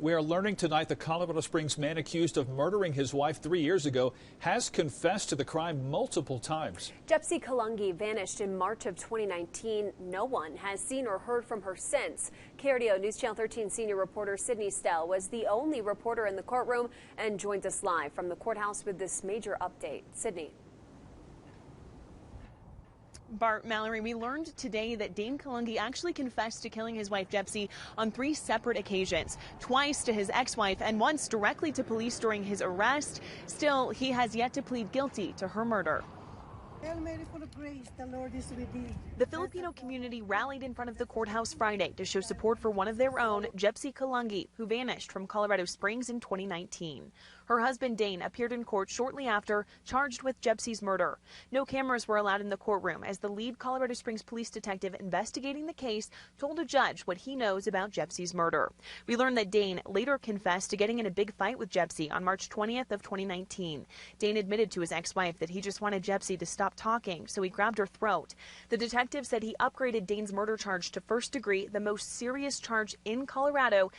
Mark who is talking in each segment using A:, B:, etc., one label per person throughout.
A: We are learning tonight the Colorado Springs man accused of murdering his wife 3 years ago has confessed to the crime multiple times.
B: Jepsy Kallungi vanished in March of 2019. No one has seen or heard from her since. KRDO News Channel 13 senior reporter Sydney Stell was the only reporter in the courtroom and joins us live from the courthouse with this major update. Sydney.
C: Bart, Mallory, we learned today that Dane Kallungi actually confessed to killing his wife Jepsy on 3 separate occasions, twice to his ex-wife and once directly to police during his arrest. Still, he has yet to plead guilty to her murder.
D: Hail Mary, full of grace, the Lord is with thee.
C: The Filipino community rallied in front of the courthouse Friday to show support for one of their own, Jepsy Kallungi, who vanished from Colorado Springs in 2019. Her husband Dane appeared in court shortly after, charged with Jepsy's murder. No cameras were allowed in the courtroom as the lead Colorado Springs police detective investigating the case told a judge what he knows about Jepsy's murder. We learned that Dane later confessed to getting in a big fight with Jepsy on March 20th of 2019. Dane admitted to his ex-wife that he just wanted Jepsy to stop talking, so he grabbed her throat. The detective said he upgraded Dane's murder charge to first degree, the most serious charge in Colorado,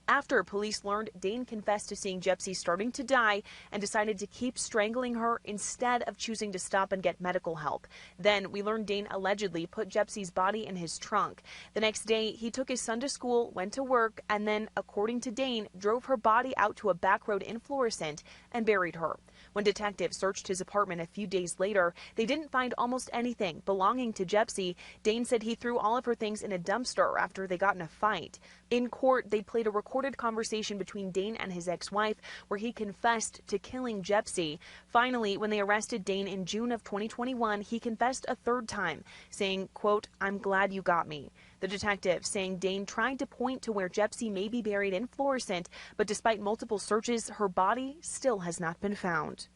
C: after police learned Dane confessed to seeing Jepsy starting to die and decided to keep strangling her instead of choosing to stop and get medical help. Then we learned Dane allegedly put Jepsy's body in his trunk. The next day, he took his son to school, went to work, and then, according to Dane, drove her body out to a back road in Florissant and buried her. When detectives searched his apartment a few days later, they didn't find almost anything belonging to Jepsy. Dane said he threw all of her things in a dumpster after they got in a fight. In court, they played a recorded conversation between Dane and his ex-wife where he confessed to killing Jepsy. Finally, when they arrested Dane in June of 2021, he confessed a third time, saying, quote, "I'm glad you got me." The detective saying Dane tried to point to where Jepsy may be buried in Florissant, but despite multiple searches, her body still has not been found.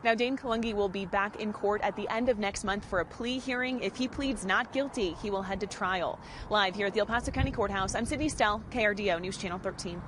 C: Now, Dane Kallungi will be back in court at the end of next month for a plea hearing. If he pleads not guilty, he will head to trial. Live here at the El Paso County Courthouse, I'm Sydney Stell, KRDO News Channel 13.